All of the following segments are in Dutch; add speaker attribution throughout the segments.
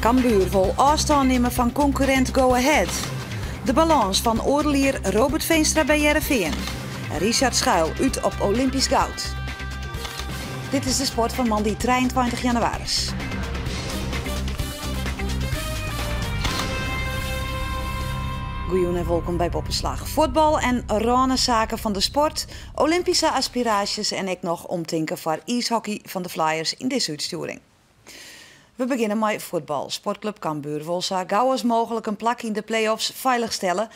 Speaker 1: Cambuur wil afstand nemen van concurrent Go Ahead. De balans van oorlier Robert Veenstra bij Heerenveen. En Richard Schuil uit op Olympisch goud. Dit is de sport van maandag 23 januari. Goeien en welkom bij Poppenslag. Voetbal en zaken van de sport, Olympische aspiraties en ik nog omtinken voor ijshockey van de Flyers in deze uitsturing. We beginnen met voetbal. Sportclub Cambuur wil zo gauw als mogelijk een plak in de play-offs veiligstellen.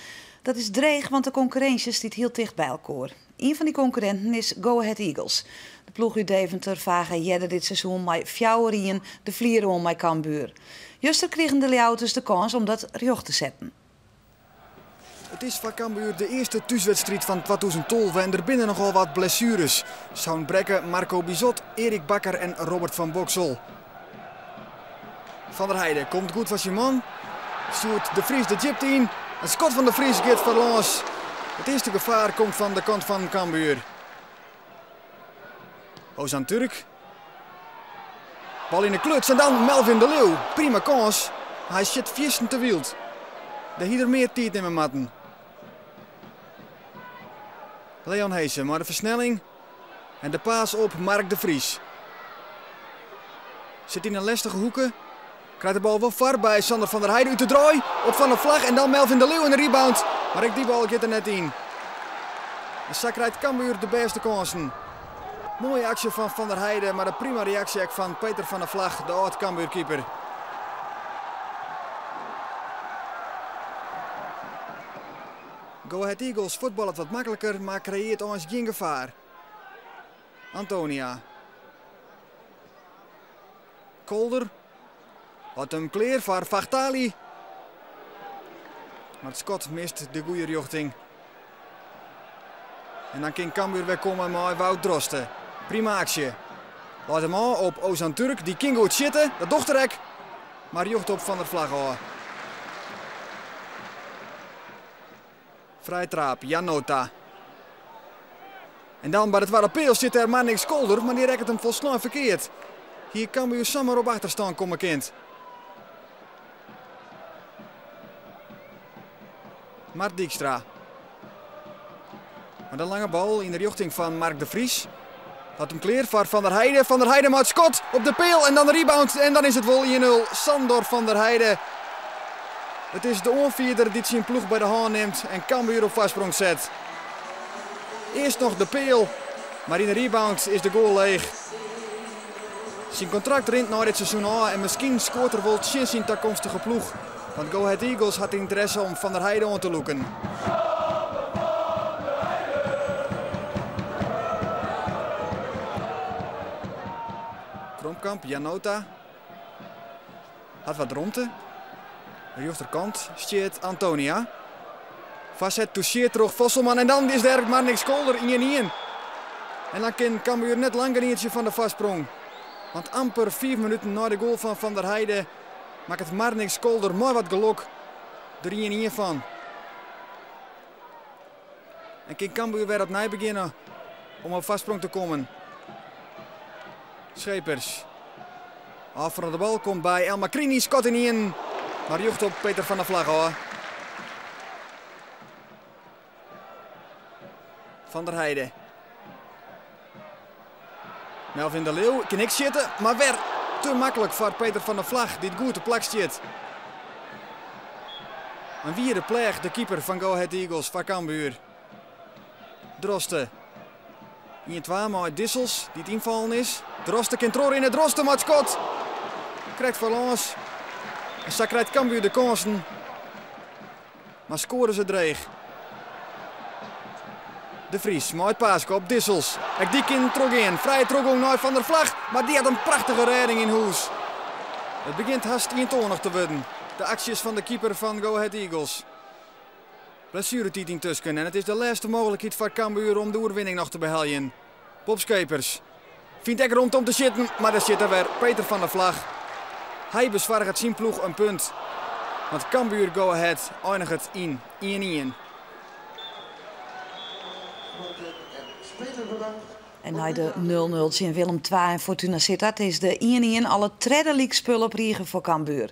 Speaker 1: Dat is dreig, want de concurrentie zit heel dicht bij elkaar. Een van die concurrenten is Go Ahead Eagles. De ploeg uit Deventer vagen jeder dit seizoen met fjouwerien de vlieren om met Cambuur. Juster kregen de Leeuwters de kans om dat recht te zetten.
Speaker 2: Het is voor Cambuur de eerste thuiswedstrijd van 2012 en er binnen nogal wat blessures. Saun Brekke, Marco Bizot, Erik Bakker en Robert van Boksel. Van der Heijden komt goed van Simon. Stuurt de Vries de gypt in. Een schot van de Vries gaat verloos. Het eerste gevaar komt van de kant van Cambuur. Ozan Turk. Bal in de kluts en dan Melvin de Leeuw. Prima kans. Hij zit viesten te wild. De hier meer tijd in mijn matten. Leon Heesen, maar de versnelling. En de paas op Mark de Vries. Zit in een lastige hoeken. Krijgt de bal wel var bij Sander van der Heijden uit de draai. Op Van der Vlag en dan Melvin de Leeuw in de rebound. Maar die bal gaat er net in. En zo krijgt Cambuur de beste kansen. Mooie actie van Van der Heijden, maar de prima reactie van Peter van der Vlag, de oud-Cambuur keeper. Go Ahead Eagles voetballen wat makkelijker, maar creëert ons geen gevaar. Antonia. Kolder. Wat hem kleer voor Vachtali. Maar Scott mist de goede richting. En dan kan Cambuur weer komen met Wout Drosten. Prima actie. Laat hem aan op Ozan Turk. Die kan goed zitten. Dat dochterek. Maar jocht op Van der Vlag hoor. Vrij traap. Janota. En dan bij het Warapeel zit er maar niks Kolder. Maar die rekt hem volslaan verkeerd. Hier Cambuur samen op achterstand komen kind. Mart Dijkstra. Maar de lange bal in de richting van Mark de Vries. Laat hem kleer voor Van der Heijden. Van der Heijden maakt schot op de peel en dan de rebound. En dan is het wel 1-0. Sandor van der Heijden. Het is de onvierder die zijn ploeg bij de hand neemt en Cambuur op vastsprong zet. Eerst nog de peel, maar in de rebound is de goal leeg. Zijn contract rint na dit seizoen aan en misschien scoort er wel sinds zijn toekomstige ploeg. Want Go Ahead Eagles had interesse om Van der Heijden aan te loeken. Kromkamp, Janota. Had wat ronde. De rechterkant stiert Antonia. Vastzet toucheert terug Vosselman en dan is er maar niks Kolder in. En dan kan Cambuur net langer eentje van de vastsprong. Want amper 4 minuten na de goal van Van der Heijden maakt het maar niks Kolder mooi wat geluk er in van. En kan Cambuur weer opnieuw beginnen om op vastsprong te komen. Schepers. Af van de bal komt bij El Makrini, schot in. Maar jocht op Peter van der Vlag hoor. Van der Heijden. Melvin de Leeuw kan niks zitten, maar weer te makkelijk voor Peter van der Vlag. Dit goed de plak zit. En wie de pleeg, de keeper van Go Ahead Eagles van Cambuur. Drosten. In 2 met Dissels, die het invallen is. Drosten kan troor in het Drosten, maar schot. Krijgt verlans. En zo krijgt Cambuur de kansen. Maar scoren ze dreig. De Vries, mooi paaske op Dissels. En die kind trok in. Vrije trok naar Van der Vlag. Maar die had een prachtige redding in hoes. Het begint haast eentonig te worden. De acties van de keeper van Go Ahead Eagles. Blessuretijd intussen. En het is de laatste mogelijkheid voor Cambuur om de oorwinning nog te beheljen. Bob Schepers. Vindt ik rond om te zitten. Maar daar zit er weer Peter van der Vlag. Hij bezwaart zijn ploeg een punt. Want Cambuur Go Ahead eindigt het in 1-1.
Speaker 1: En na de 0-0 in Willem II en Fortuna Sittard is de 1-1 alle tredde league spul op Riegen voor Cambuur.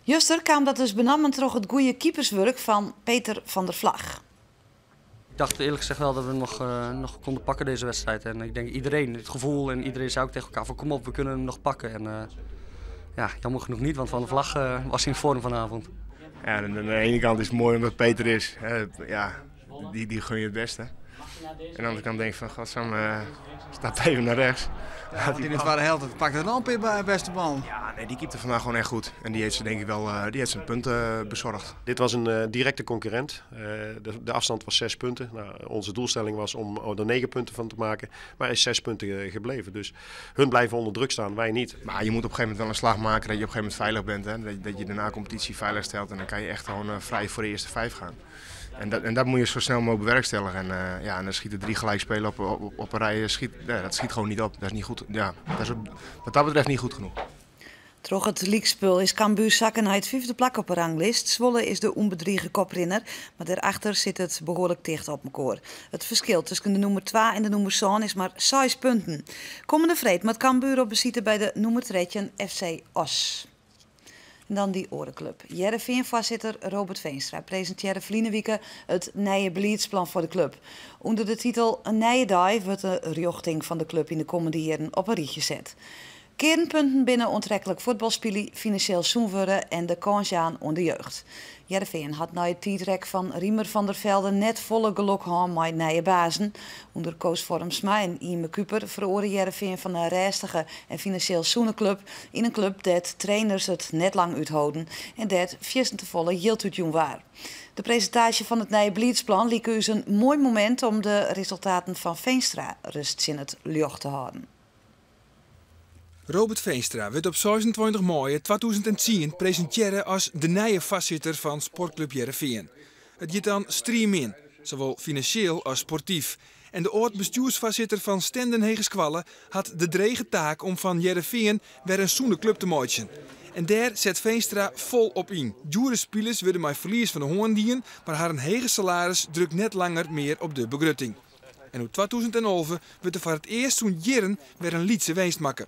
Speaker 1: Juster kwam dat dus benammen terug het goede keeperswerk van Peter van der Vlag.
Speaker 3: Ik dacht eerlijk gezegd wel dat we nog konden pakken deze wedstrijd. En ik denk iedereen, het gevoel en iedereen zei ook tegen elkaar van kom op, we kunnen hem nog pakken. En ja, jammer genoeg niet, want Van der Vlag was in vorm vanavond.
Speaker 4: Ja, aan de ene kant is het mooi omdat Peter is. Ja, die gun je het beste. En aan de andere kant denk ik van, godsamme, staat even naar rechts.
Speaker 2: Ja, want in het ware held, het pakt het lamp bij beste man.
Speaker 4: Ja, nee, die keepte vandaag gewoon echt goed. En die heeft ze denk ik wel, die heeft zijn punten bezorgd.
Speaker 5: Dit was een directe concurrent. De afstand was 6 punten. Nou, onze doelstelling was om er 9 punten van te maken. Maar is 6 punten gebleven. Dus hun blijven onder druk staan, wij niet.
Speaker 4: Maar je moet op een gegeven moment wel een slag maken dat je op een gegeven moment veilig bent. Hè? Dat je de na-competitie veilig stelt en dan kan je echt gewoon vrij voor de eerste 5 gaan. En dat moet je zo snel mogelijk bewerkstelligen. En dan schieten 3 gelijkspelen op een rij. Dat schiet gewoon niet op. Dat is niet goed. Ja, dat is wat dat betreft niet goed genoeg.
Speaker 1: Troch het leaguespul is Cambuur zakken naar het 5e plak op de ranglist. Zwolle is de onbedriegen koprinner, maar daarachter zit het behoorlijk dicht op elkaar. Het verschil tussen de nummer 2 en de nummer 7 is maar 6 punten. Komende vreed met Cambuur op bezieten bij de nummer 3 FC Os. En dan die orenclub. Heerenveen-voorzitter Robert Veenstra presenteerde verleden week het nieuwe beleidsplan voor de club. Onder de titel Een nieuwe dag wordt de richting van de club in de komende jaren op een rijtje gezet. Kernpunten binnen onttrekkelijk voetbalspelen, financieel zoenwurren en de kans aan onder de jeugd. Heerenveen had na het tijdrek van Riemer van der Velde net volle geluk gehad met nieuwe bazen. Onder Koos Vormsma en Ime Kuper veroren Heerenveen van een rijstige en financieel zoene club in een club dat trainers het net lang uithouden en dat te volle heel uit jong waar. De presentatie van het nieuwe beleidsplan liep u een mooi moment om de resultaten van Veenstra rust in het licht te houden.
Speaker 6: Robert Veenstra werd op 26 mei 2010 presenteren als de nieuwe voorzitter van Sportclub Heerenveen. Het gaat dan stream in, zowel financieel als sportief. En de oud-bestuursvoorzitter van Stenden Hegeskwallen had de drege taak om van Heerenveen weer een zoene club te maken. En daar zet Veenstra vol op in. Dure spelers worden met verlies van de hoorn dienen, maar haar een hege salaris drukt net langer meer op de begrutting. En in 2011 werd er voor het eerst zo'n jaren weer een Lietse winst maken.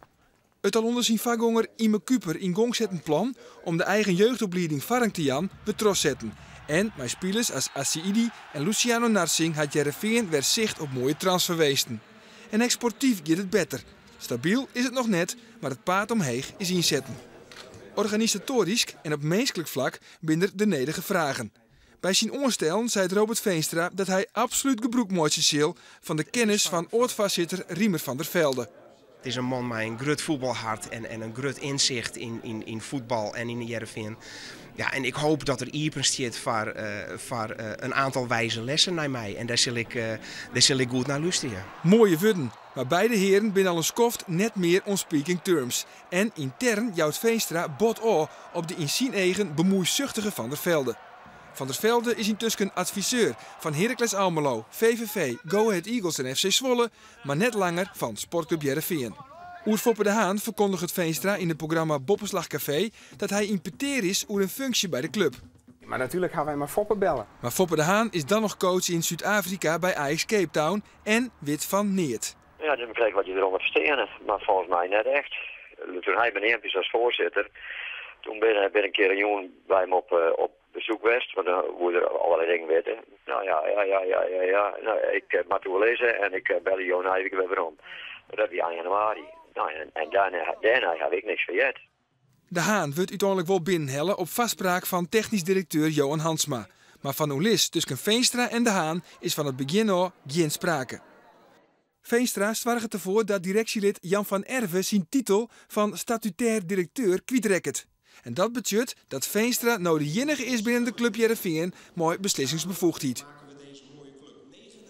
Speaker 6: Het al onder zijn vagonger Ime Kuper in gang zet een plan om de eigen jeugdopleiding Varang te Jan betros zetten. En met spelers als Assiidi en Luciano Narsing had Heerenveen weer zicht op mooie transferweesten. En exportief gaat het beter. Stabiel is het nog net, maar het paard omheeg is inzetten. Organisatorisch en op menselijk vlak binnen de nedige vragen. Bij zijn oorstellen zei Robert Veenstra dat hij absoluut gebruik maakt van de kennis van oud-voorzitter Riemer van der Velde.
Speaker 7: Het is een man met een groot voetbalhart en een groot inzicht in voetbal en in de Heerenveen. Ja, en ik hoop dat er hier staat voor een aantal wijze lessen naar mij. En daar zal ik goed naar luisteren.
Speaker 6: Mooie woorden, maar beide heren binnen al een skoft net meer on speaking terms. En intern jouwt Veenstra bot op de in zijn eigen bemoeizuchtige Van der Velde. Van der Velde is intussen adviseur van Heracles Almelo, VVV, Go Ahead Eagles en FC Zwolle, maar net langer van Sportclub Heerenveen. Oer Foppe de Haan verkondigt het Veenstra in het programma Boppenslag Café dat hij impeteer is oer een functie bij de club.
Speaker 8: Maar natuurlijk gaan wij maar Foppe bellen.
Speaker 6: Maar Foppe de Haan is dan nog coach in Zuid-Afrika bij Ajax Cape Town en wit van Neert.
Speaker 9: Ja, dan begrijp ik wat je eronder verstehen, maar volgens mij net echt. Toen hij beneemt als voorzitter, toen ben ik een keer een jongen bij hem op bezoek geweest, want dan worden er allerlei dingen weten. Nou ja. Nou, ik mag toe lezen en ik bel je een week weer om. Dat heb je aan januari. Nou, en daarna heb ik niks vergeten.
Speaker 6: De Haan wordt uiteindelijk wel binnenhellen op vastspraak van technisch directeur Johan Hansma. Maar van Oelis tussen Veenstra en de Haan is van het begin al geen sprake. Veenstra zorgt ervoor dat directielid Jan van Erven zijn titel van statutair directeur kwijtrekt. En dat betekent dat Veenstra nou de enige is binnen de club Heerenveen met beslissingsbevoegdheid.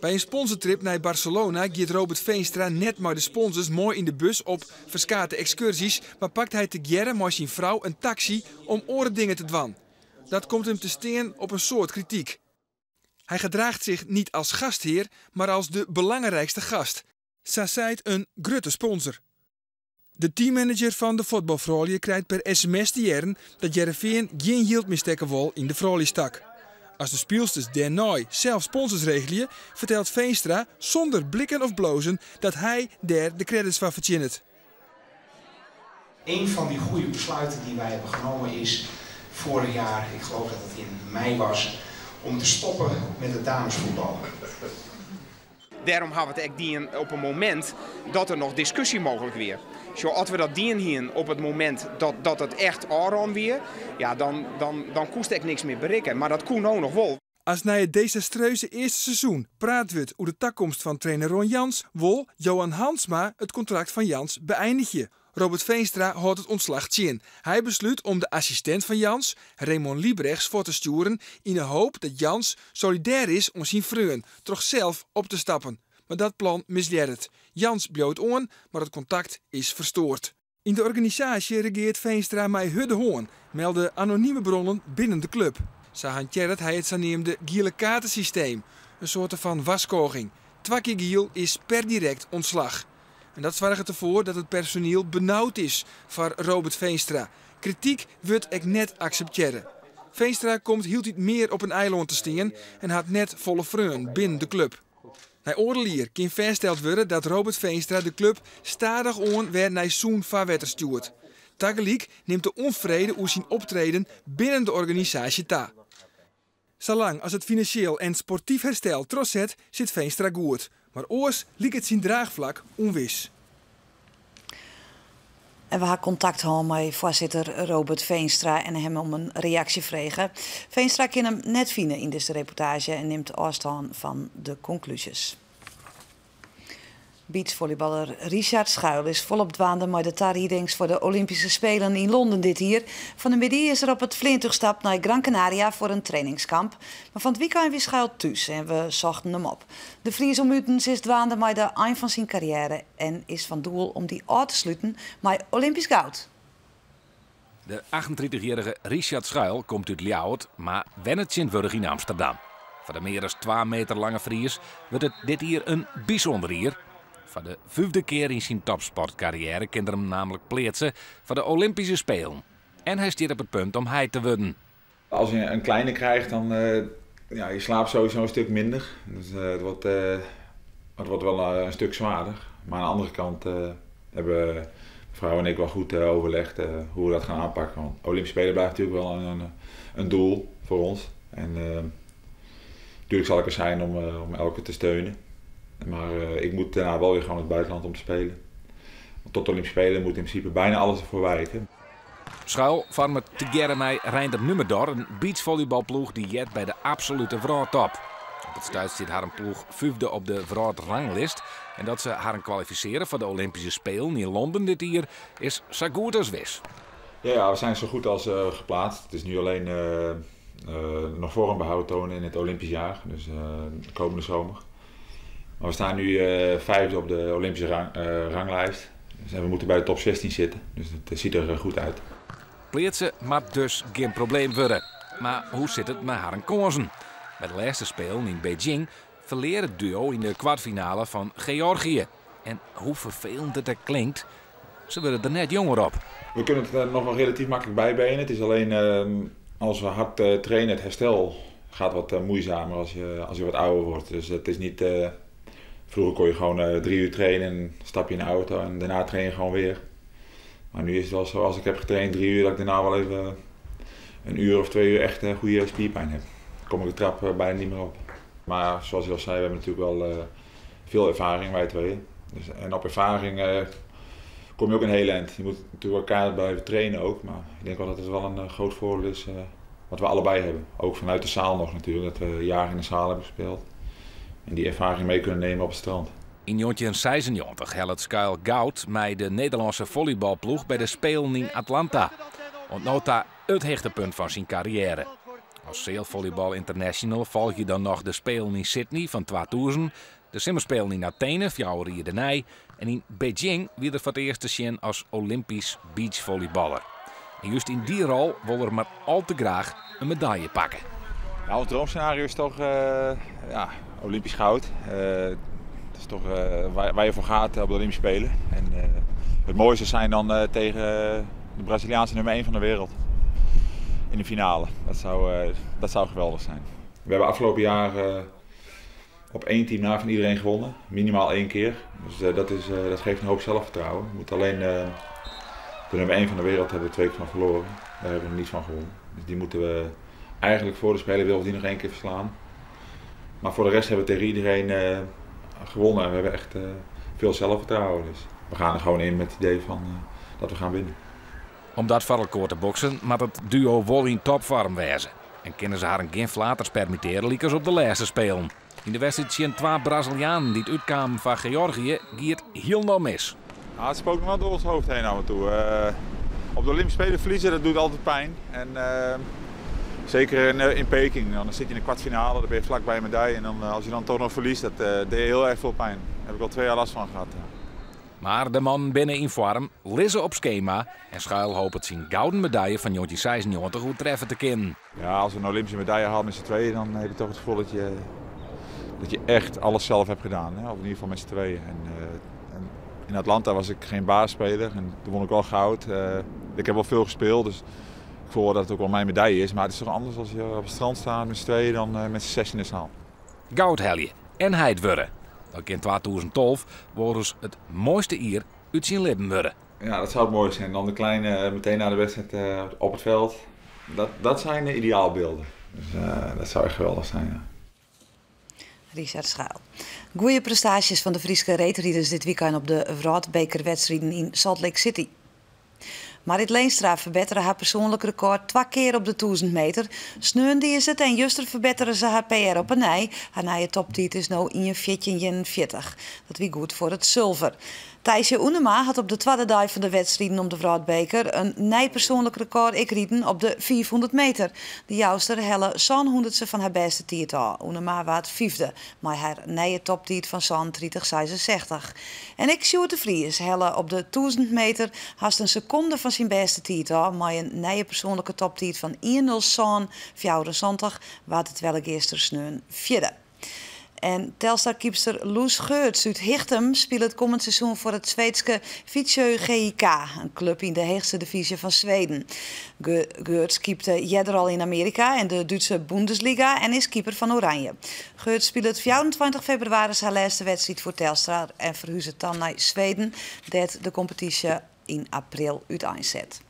Speaker 6: Bij een sponsortrip naar Barcelona gaat Robert Veenstra net met de sponsors mooi in de bus op verskate excursies, maar pakt hij together met zijn vrouw een taxi om oorendingen te dwan. Dat komt hem te steen op een soort kritiek. Hij gedraagt zich niet als gastheer, maar als de belangrijkste gast. Zo zei een grote sponsor. De teammanager van de voetbalvrouwen krijgt per sms te jaren dat Heerenveen geen geld meer stekken wil in de vrouwenstak. Als de speelsters daarna zelf sponsors regelen, vertelt Veenstra zonder blikken of blozen dat hij daar de credits van verdient.
Speaker 7: Een van die goede besluiten die wij hebben genomen is vorig jaar, ik geloof dat het in mei was, om te stoppen met het damesvoetbal. Daarom hebben we het echt dien op een moment dat er nog discussie mogelijk weer. Zo, als we dat dien hier op het moment dat het echt aanraan weer, ja, dan koest ik niks meer bereiken. Maar dat kon ook nog wel.
Speaker 6: Als na het desastreuze eerste seizoen praat we over de takkomst van trainer Ron Jans, wil Johan Hansma het contract van Jans beëindigen. Robert Veenstra houdt het ontslag tjin. Hij besluit om de assistent van Jans, Raymond Liebrechts, voor te sturen in de hoop dat Jans solidair is om zijn vreun toch zelf op te stappen. Maar dat plan misleert. Jans bloot aan, maar het contact is verstoord. In de organisatie regeert Veenstra met hudde hoorn, melden anonieme bronnen binnen de club. Ze hanteert hij het zogenaamde gele kaartensysteem, een soort van waskoging. 2 keer giel is per direct ontslag. En dat zorgt ervoor dat het personeel benauwd is voor Robert Veenstra. Kritiek wordt ik net accepteren. Veenstra komt hield meer op een eiland te staan en had net volle vreun binnen de club. Naar oordelier kan vastgesteld worden dat Robert Veenstra de club stadig aan weer naar zo'n vaarwetter stuurt. Tegelijk neemt de onvrede over zijn optreden binnen de organisatie ta. Zolang als het financieel en sportief herstel trots zet, zit Veenstra goed. Maar oors liep het zijn draagvlak onwis.
Speaker 1: En we hebben contact gehad met voorzitter Robert Veenstra en hem om een reactie vregen. Veenstra kan hem net vinden in deze reportage en neemt afstand van de conclusies. Beachvolleyballer Richard Schuil is volop dwaande met de tarriedings voor de Olympische Spelen in Londen dit jaar. Van de middag is er op het vliegtuig gestapt naar Gran Canaria voor een trainingskamp. Maar van het weekend weer Schuil thuis en we zochten hem op. De Fries Omutens is dwaande met de eind van zijn carrière en is van doel om die af te sluiten met Olympisch goud.
Speaker 10: De 38-jarige Richard Schuil komt uit Ljouwert, maar wennet in Amsterdam. Voor de meer dan 2 meter lange Fries wordt het dit hier een bijzonder jaar. Voor de 5e keer in zijn topsportcarrière kan hem namelijk plaatsen voor de Olympische Spelen. En hij staat op het punt om hij te worden.
Speaker 11: Als je een kleine krijgt, dan ja, je slaapt sowieso een stuk minder. Dus, het wordt wel een stuk zwaarder. Maar aan de andere kant hebben vrouw en ik wel goed overlegd hoe we dat gaan aanpakken. Want Olympische Spelen blijft natuurlijk wel een doel voor ons. En natuurlijk zal ik er zijn om elke te steunen. Maar ik moet daarna wel weer gewoon het buitenland om te spelen. Want tot de Olympische Spelen moet in principe bijna alles ervoor wijken.
Speaker 10: Schuil vormt together met Reinder Nummerdor een beachvolleybalploeg die jet bij de absolute vrouwtop. Op het stuit zit haar een ploeg 5e op de vrouwranglist. En dat ze haar kwalificeren voor de Olympische Spelen in Londen dit jaar is zo goed als wis.
Speaker 11: Ja, we zijn zo goed als geplaatst. Het is nu alleen nog voor een behoud tonen in het Olympisch jaar, dus de komende zomer. Maar we staan nu 5e op de Olympische ranglijst. Dus we moeten bij de top 16 zitten. Dus het ziet er goed uit.
Speaker 10: Plaatsen mag dus geen probleem worden. Maar hoe zit het met haar kansen? Bij de laatste spelen in Beijing verleert het duo in de kwartfinale van Georgië. En hoe vervelend het er klinkt, ze worden er net jonger op.
Speaker 11: We kunnen het er nog wel relatief makkelijk bijbenen. Het is alleen als we hard trainen, het herstel gaat wat moeizamer als je wat ouder wordt. Dus het is niet... Vroeger kon je gewoon 3 uur trainen en stap je in de auto en daarna train je gewoon weer. Maar nu is het wel zo, als ik heb getraind 3 uur, dat ik daarna wel even 1 uur of 2 uur echt goede spierpijn heb. Dan kom ik de trap bijna niet meer op. Maar zoals je al zei, we hebben natuurlijk wel veel ervaring, wij tweeën. Dus, en op ervaring kom je ook een heel eind. Je moet natuurlijk elkaar blijven trainen ook, maar ik denk wel dat het wel een groot voordeel is wat we allebei hebben. Ook vanuit de zaal nog natuurlijk, dat we jaren in de zaal hebben gespeeld. En die ervaring mee kunnen nemen op het strand.
Speaker 10: In 1996 helpt Schuil goud met de Nederlandse volleybalploeg bij de Spelen in Atlanta. Ontnota het hoogtepunt van zijn carrière. Als zeilvolleybal international volg je dan nog de Spelen in Sydney van 2000, de Simmerspelen in Athene, 4 jaar daarna, en in Beijing weer er voor het eerst te zien als Olympisch beachvolleyballer. En juist in die rol wil er maar al te graag een medaille pakken.
Speaker 11: Nou, ons droomscenario is toch Olympisch goud. Dat is toch waar je voor gaat op de Olympische Spelen. En het mooiste zijn dan tegen de Braziliaanse nummer 1 van de wereld in de finale. Dat zou geweldig zijn. We hebben afgelopen jaar op 1 team na van iedereen gewonnen. Minimaal 1 keer. Dus dat geeft een hoop zelfvertrouwen. We moeten alleen de nummer 1 van de wereld hebben we 2 keer van verloren. Daar hebben we nog niet van gewonnen. Dus die moeten we eigenlijk voor de Spelen willen we die nog 1 keer verslaan. Maar voor de rest hebben we tegen iedereen gewonnen. En we hebben echt veel zelfvertrouwen. Dus we gaan er gewoon in met het idee van dat we gaan winnen.
Speaker 10: Om dat varrelkoor te boksen, moet het duo wel in topvorm wezen. En kunnen ze haar een geen flaters permitteren, liekers op de laatste spelen. In de wedstrijd zien 2 Brazilianen die het uitkwamen van Georgië, giet heel nog mis.
Speaker 11: Ja, het spookt nog wel door ons hoofd heen af en toe. Op de Olympische Spelen verliezen, dat doet altijd pijn. En zeker in Peking, dan zit je in de kwartfinale, dan ben je vlakbij een medaille. En dan, als je dan toch nog verliest, dat deed heel erg veel pijn. Daar heb ik al 2 jaar last van gehad.
Speaker 10: Maar de man binnen in vorm, Lisse op schema en Schuil hoopt het zijn gouden medaille van Jontje 96 goed treffen te kunnen.
Speaker 11: Ja, als we een Olympische medaille halen met z'n tweeën, dan heb je toch het gevoel dat je echt alles zelf hebt gedaan. Hè? Of in ieder geval met z'n tweeën. En in Atlanta was ik geen baasspeler en toen won ik wel goud. Ik heb wel veel gespeeld, dus ik voel dat het ook wel mijn medaille is. Maar het is toch anders als je op het strand staat met z'n tweeën dan met z'n 6 in de zaal.
Speaker 10: Goud helje en heid worden. Ook in 2012 worden ze het mooiste hier uit zijn lippen worden.
Speaker 11: Ja, dat zou het mooi zijn. Dan de kleine meteen na de wedstrijd op het veld. Dat zijn ideaalbeelden. Dus dat zou echt geweldig zijn. Ja.
Speaker 1: Richard Schuil. Goeie prestaties van de Friese reetrieders dit weekend op de wereldbekerwedstrijden in Salt Lake City. Marit Leenstra verbeterde haar persoonlijk record 2 keer op de 1000 meter. Sneunde is het en juster verbeterde ze haar PR op een nij. Haar nieuwe toptiet is nu 41. Dat wie goed voor het zilver. Thijsje Oenema had op de tweede dag van de wedstrijden om de wereldbeker een nieuw persoonlijk record rieden op de 400 meter. De jouwster helle 100ste van haar beste tiet al. Oenema werd 5e, maar haar nieuwe toptiet van 36,66. En ik Sjoerd de Vries helle op de 1000 meter haast een seconde van zijn beste tiet al, maar een nieuwe persoonlijke toptiet van 1:04:74 werd het wel gisteren sneun 4e. En Telstar-keepster Loes Geurts uit Hichtem speelt het komend seizoen voor het Zweedse Vittsjö GIK, een club in de hoogste divisie van Zweden. Geurts keepte jeder al in Amerika en de Duitse Bundesliga en is keeper van Oranje. Geurts speelt het 24 februari zijn laatste wedstrijd voor Telstar en verhuist het dan naar Zweden, dat de competitie in april uiteenzet.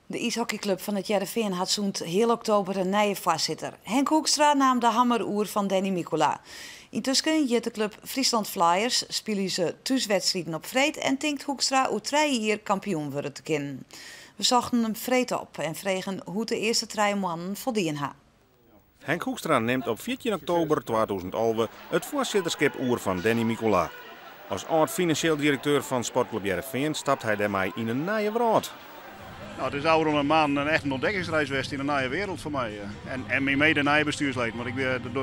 Speaker 1: De ijshockeyclub van het Heerenveen had zo'n heel oktober een nieuwe voorzitter. Henk Hoekstra nam de hammeroer van Danny Mikula. Intussen jet de club Friesland Flyers, spelen ze thuiswedstrijden op vreed en denkt Hoekstra hoe 3 jaar kampioen worden te kunnen. We zochten hem vreed op en vregen hoe de eerste 3 mannen voldien ha.
Speaker 12: Henk Hoekstra neemt op 14 oktober 2011 het voorzitterschap oer van Danny Mikula. Als oud-financieel directeur van sportclub Heerenveen stapt hij daarmee in een nieuwe wereld.
Speaker 13: Nou, het is ouder dan een maand een echt ontdekkingsreis geweest in een nieuwe wereld voor mij. En mede een nieuwe bestuurslid, want ik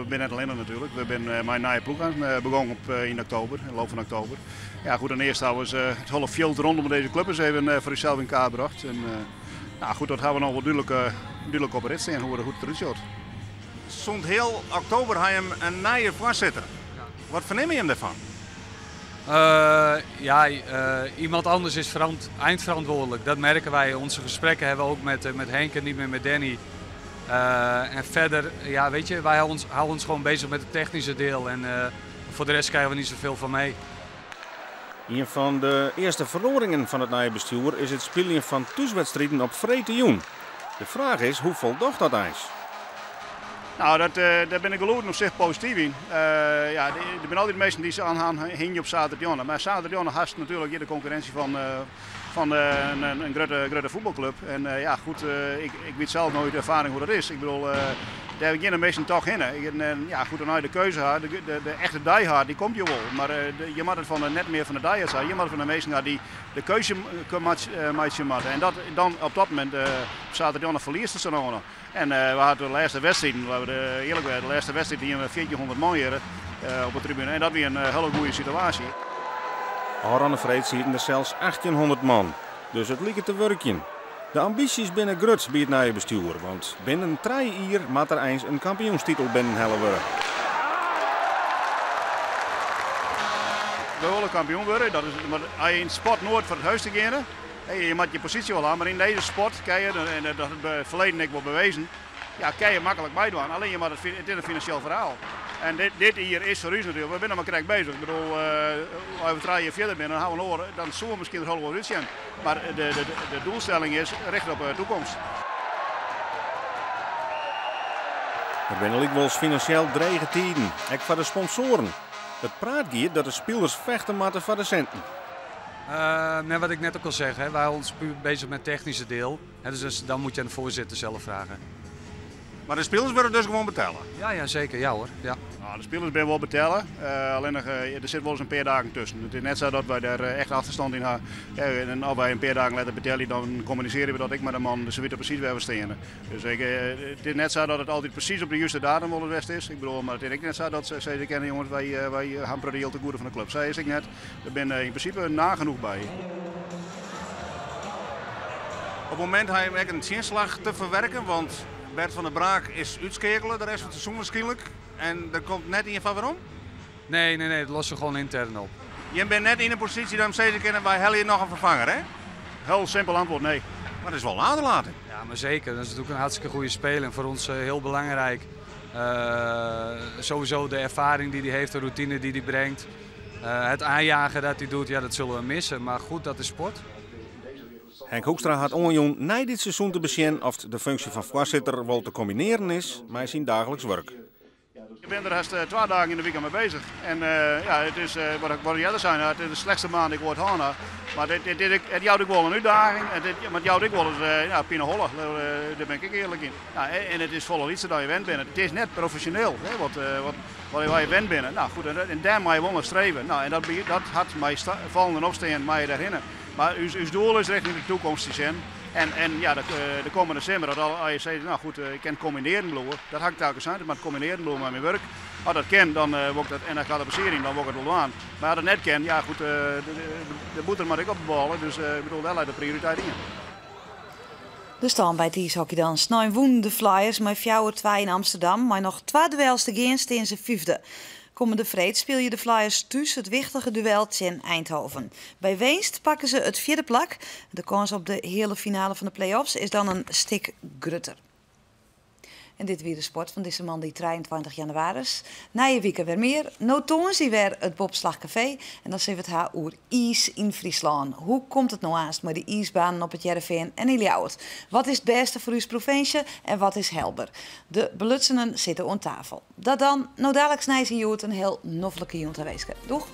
Speaker 13: ben net alleen natuurlijk. We zijn mijn nieuwe ploeg aan begonnen in oktober, in de loop van oktober. Ja goed, en eerst hadden we het hele veld rondom deze club eens even voor jezelf in kaart gebracht. En nou goed, dat gaan we nog wel duidelijk op rit staan, hoe het er goed eruit ziet. Stond heel oktober hij hem een nieuwe voorzitter. Wat verneem je hem daarvan?
Speaker 14: Iemand anders is eindverantwoordelijk. Dat merken wij. Onze gesprekken hebben we ook met Henk en niet meer met Danny. En verder, ja, weet je, wij houden ons gewoon bezig met het technische deel. En voor de rest krijgen we niet zoveel van mee.
Speaker 12: Een van de eerste veranderingen van het nieuwe bestuur is het spelen van thuiswedstrijden op vreedtejoen. De vraag is, hoe voldoet dat ijs?
Speaker 13: Nou, daar ben ik geloven op zich positief in. Er zijn altijd mensen die ze aan hingen op zaterdag. Maar zaterdag heeft natuurlijk de concurrentie van een grote voetbalclub. En ik weet zelf nooit de ervaring hoe dat is. Ik bedoel, daar heb ik geen mensen toch in. Goed, dan de keuze had, de echte diehard, die komt je wel. Maar je moet het van net meer van de diehard zijn. Je moet het van de mensen gaan die de keuze maken. En dat, dan op dat moment, op zaterdag verliest ze nog. En we hadden de laatste wedstrijd, de laatste wedstrijd die 1400 man hier op de tribune. En dat was een hele goede situatie.
Speaker 12: Aan de vreed zitten er zelfs 1800 man. Dus het lijkt te werken. De ambities binnen Gruts biedt naar je bestuur, want binnen 3 jaar moet er eens een kampioenstitel binnenhellen worden.
Speaker 13: We willen kampioen worden, dat is, maar als je in sport nooit voor het huis te gaan, je moet je positie wel aan, maar in deze sport, kijk je, en dat het verleden ik wel bewezen, ja, kan je makkelijk bijdoen. Alleen je maar het is een financieel verhaal. En dit hier is voor u natuurlijk. We zijn maar correct bezig. Ik bedoel, als we 3 jaar verder zijn, dan houden we horen, dan zullen we misschien er wel wat zijn. Maar de doelstelling is richt op de toekomst.
Speaker 12: Er zijn ook wel eens financieel dreige tijden, ook voor de sponsoren. Het praat hier dat de spelers vechten moeten voor de centen.
Speaker 14: Wat ik net ook al zeg, wij zijn ons puur bezig met het technische deel. Dus dan moet je aan de voorzitter zelf vragen.
Speaker 12: Maar de spelers worden dus gewoon betalen?
Speaker 14: Ja, zeker. Ja hoor. Ja.
Speaker 13: Nou, de spelers ben wel betalen. Alleen nog, er zit wel eens een paar dagen tussen. Het is net zo dat wij daar echt achterstand in hebben. En als wij een paar dagen laten betalen, dan communiceren we dat ik met de man ze weten precies waar we staan. Dus het is net zo dat het altijd precies op de juiste datum wel het best is. Ik bedoel, maar het is ook net zo dat ze kennen, jongens, wij hamperen de heel te goede van de club. Zij is ik net. Er ben in principe nagenoeg bij.
Speaker 12: Op het moment heb je een zinslag te verwerken, want Bert van der Braak is uitschakelen de rest van het seizoen waarschijnlijk. En er komt net in van waarom?
Speaker 14: Nee, dat lossen we gewoon intern op.
Speaker 12: Je bent net in een positie dat hem steeds kennen bij Helly nog een vervanger, hè?
Speaker 13: Heel simpel antwoord, nee.
Speaker 12: Maar dat is wel een aderlating.
Speaker 14: Ja, maar zeker. Dat is natuurlijk een hartstikke goede speler en voor ons heel belangrijk. Sowieso de ervaring die hij heeft, de routine die hij brengt. Het aanjagen dat hij doet, ja, dat zullen we missen. Maar goed, dat is sport.
Speaker 12: Henk Hoekstra had onjoen na dit seizoen te beginnen of de functie van voorzitter wel te combineren is met zijn dagelijks werk.
Speaker 13: Ik ben er haast 2 dagen in de week mee bezig. En ja, het is, wat ik eerder zei, het is de slechtste maand die ik ooit gehad. Maar het jouwt ook wel een uitdaging. Maar het jouwt ook wel eens Pina Holle. Daar ben ik eerlijk in. Ja, en het is volle iets dat je wend bent. Het is net professioneel, hè, wat je wend bent. Nou goed, en daar moet je wel naar streven. Nou, en dat had mij vallen en opstaan mij daarin. Maar uw doel is richting de toekomst te zijn. En ja, de komende december, als je zegt, nou goed, ik kan combineren bloeien, dat had ik telkens aan, maar het combineren bloeien met mijn werk. Als dat kan, dan wordt dat, en dan gaat de passering, dan wordt het wel aan. Maar als dat net kan, ja goed, de boeter moet ik opballen, dus ik bedoel, daar lijkt de prioriteit in.
Speaker 1: De stand bij het ijshockey dan. Snij woen de Flyers met 4-2 in Amsterdam, maar nog 2 duels te gaan staan ze 5e. Komende vreed speel je de Flyers thuis het wichtige duel in Eindhoven. Bij winst pakken ze het 4e plak. De kans op de hele finale van de play-offs is dan een stuk grutter. En dit weer de sport van deze man die 23 januari is. Na je week weer meer. Nou tonen ze weer het Bobslagcafé. En dan zien we het haar over ijs in Friesland. Hoe komt het nou aanst met de ijsbanen op het Jereveen en in Ljouwert? Wat is het beste voor uw provincie en wat is helder? De belutsenen zitten aan tafel. Dat dan, nou dadelijk snijden ze een heel noffelijke jongen te wezen. Doeg!